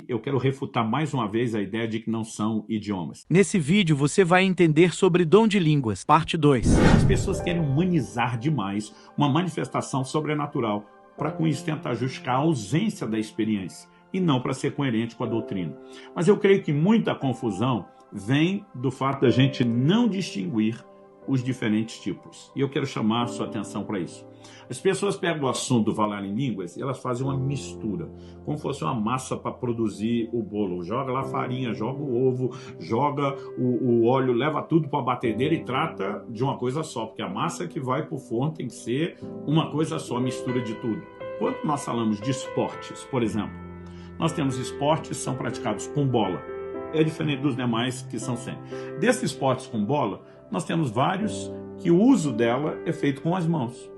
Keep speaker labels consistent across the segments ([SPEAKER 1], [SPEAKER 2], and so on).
[SPEAKER 1] eu quero refutar mais uma vez a ideia de que não são idiomas.
[SPEAKER 2] Nesse vídeo você vai entender sobre dom de línguas, parte 2.
[SPEAKER 1] As pessoas querem humanizar demais uma manifestação sobrenatural para com isso tentar justificar a ausência da experiência e não para ser coerente com a doutrina. Mas eu creio que muita confusão vem do fato da gente não distinguir os diferentes tipos. E eu quero chamar a sua atenção para isso. As pessoas pegam o assunto do falar em línguas e elas fazem uma mistura, como se fosse uma massa para produzir o bolo. Joga lá a farinha, joga o ovo, joga o óleo, leva tudo para a batedeira e trata de uma coisa só, porque a massa que vai para o forno tem que ser uma coisa só, mistura de tudo. Quando nós falamos de esportes, por exemplo, nós temos esportes que são praticados com bola. É diferente dos demais que são sem. Desses esportes com bola, nós temos vários que o uso dela é feito com as mãos.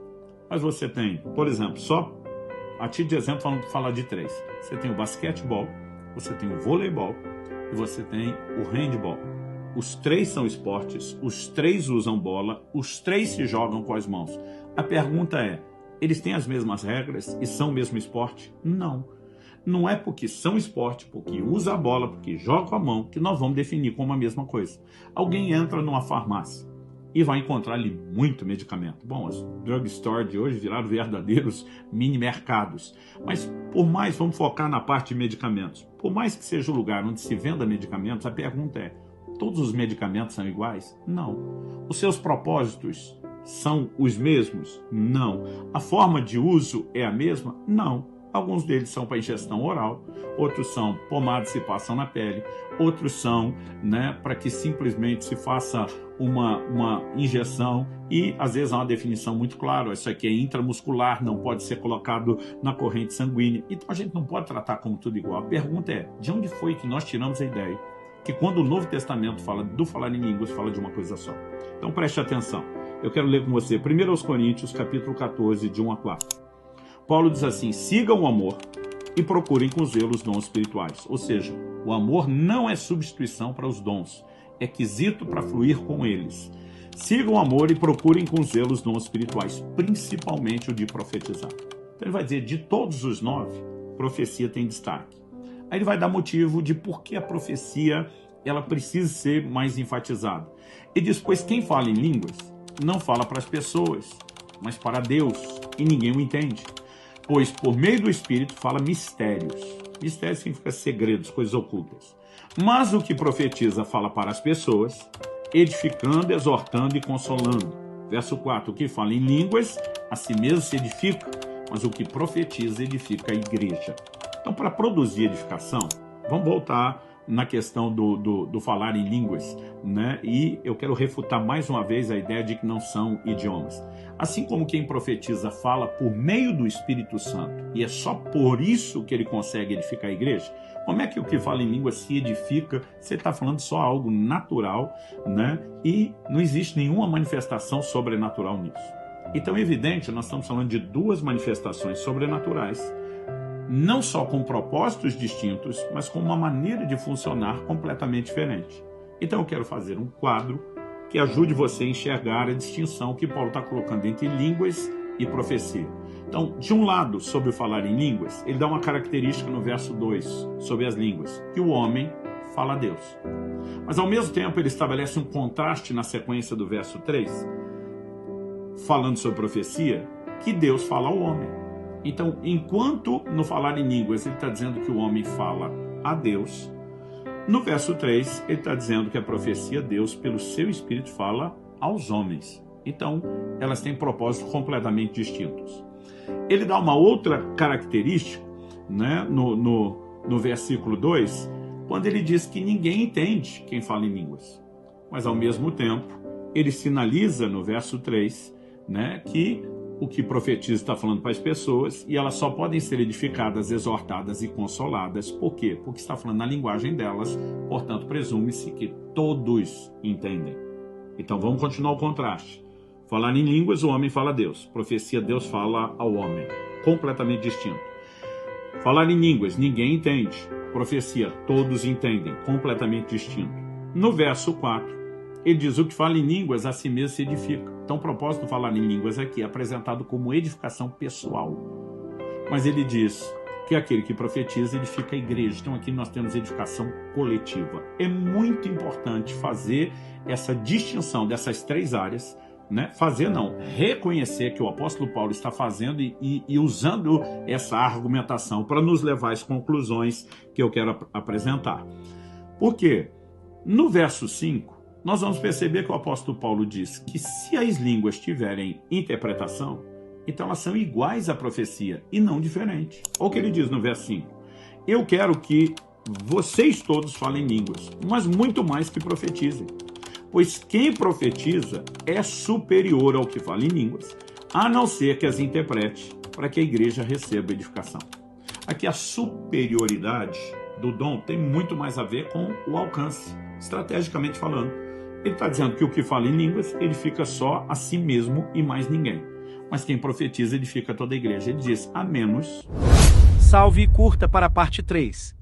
[SPEAKER 1] Mas você tem, por exemplo, só a título de exemplo, falar de 3. Você tem o basquetebol, você tem o voleibol e você tem o handebol. Os 3 são esportes, os 3 usam bola, os 3 se jogam com as mãos. A pergunta é, eles têm as mesmas regras e são o mesmo esporte? Não. Não é porque são esporte, porque usa a bola, porque joga com a mão, que nós vamos definir como a mesma coisa. Alguém entra numa farmácia e vai encontrar ali muito medicamento. Bom, as drugstores de hoje viraram verdadeiros mini-mercados. Mas por mais, vamos focar na parte de medicamentos. Por mais que seja o lugar onde se venda medicamentos, a pergunta é, todos os medicamentos são iguais? Não. Os seus propósitos são os mesmos? Não. A forma de uso é a mesma? Não. Alguns deles são para ingestão oral, outros são pomadas que se passam na pele, outros são para que simplesmente se faça uma injeção e às vezes há uma definição muito clara, isso aqui é intramuscular, não pode ser colocado na corrente sanguínea. Então a gente não pode tratar como tudo igual. A pergunta é, de onde foi que nós tiramos a ideia que quando o Novo Testamento fala do falar em línguas, fala de uma coisa só? Então preste atenção, eu quero ler com você 1 Coríntios capítulo 14, de 1 a 4. Paulo diz assim, sigam o amor e procurem com zelo os dons espirituais. Ou seja, o amor não é substituição para os dons, é quesito para fluir com eles. Sigam o amor e procurem com zelo os dons espirituais, principalmente o de profetizar. Então ele vai dizer, de todos os 9, profecia tem destaque. Aí ele vai dar motivo de por que a profecia ela precisa ser mais enfatizada. E diz, pois quem fala em línguas não fala para as pessoas, mas para Deus, e ninguém o entende. Pois por meio do Espírito fala mistérios. Mistérios significa segredos, coisas ocultas. Mas o que profetiza fala para as pessoas, edificando, exortando e consolando. Verso 4, o que fala em línguas, a si mesmo se edifica, mas o que profetiza edifica a igreja. Então, para produzir edificação, vamos voltar na questão do falar em línguas, E eu quero refutar mais uma vez a ideia de que não são idiomas. Assim como quem profetiza fala por meio do Espírito Santo, e é só por isso que ele consegue edificar a igreja, como é que o que fala em língua se edifica? Você está falando só algo natural, E não existe nenhuma manifestação sobrenatural nisso. Então é evidente, nós estamos falando de 2 manifestações sobrenaturais, não só com propósitos distintos, mas com uma maneira de funcionar completamente diferente. Então eu quero fazer um quadro que ajude você a enxergar a distinção que Paulo está colocando entre línguas e profecia. Então, de um lado, sobre o falar em línguas, ele dá uma característica no verso 2, sobre as línguas, que o homem fala a Deus. Mas ao mesmo tempo ele estabelece um contraste na sequência do verso 3, falando sobre profecia, que Deus fala ao homem. Então, enquanto no falar em línguas ele está dizendo que o homem fala a Deus, no verso 3 ele está dizendo que a profecia, Deus, pelo seu Espírito, fala aos homens. Então, elas têm propósitos completamente distintos. Ele dá uma outra característica, no versículo 2, quando ele diz que ninguém entende quem fala em línguas. Mas, ao mesmo tempo, ele sinaliza no verso 3, que o que profetiza está falando para as pessoas e elas só podem ser edificadas, exortadas e consoladas. Por quê? Porque está falando na linguagem delas, portanto, presume-se que todos entendem. Então, vamos continuar o contraste. Falar em línguas, o homem fala a Deus. Profecia, Deus fala ao homem. Completamente distinto. Falar em línguas, ninguém entende. Profecia, todos entendem. Completamente distinto. No verso 4, ele diz, o que fala em línguas, a si mesmo se edifica. Então, o propósito de falar em línguas aqui é apresentado como edificação pessoal. Mas ele diz que aquele que profetiza edifica a igreja. Então aqui nós temos edificação coletiva. É muito importante fazer essa distinção dessas três áreas, né? Reconhecer que o apóstolo Paulo está fazendo e usando essa argumentação para nos levar às conclusões que eu quero apresentar. Por quê? No verso 5, nós vamos perceber que o apóstolo Paulo diz que se as línguas tiverem interpretação, então elas são iguais à profecia e não diferentes. Olha o que ele diz no verso 5. Eu quero que vocês todos falem línguas, mas muito mais que profetizem. Pois quem profetiza é superior ao que fala em línguas, a não ser que as interprete, para que a igreja receba edificação. Aqui a superioridade do dom tem muito mais a ver com o alcance, estrategicamente falando. Ele está dizendo que o que fala em línguas edifica só a si mesmo e mais ninguém. Mas quem profetiza edifica toda a igreja. Ele diz, a menos...
[SPEAKER 2] Salve e curta para a parte 3.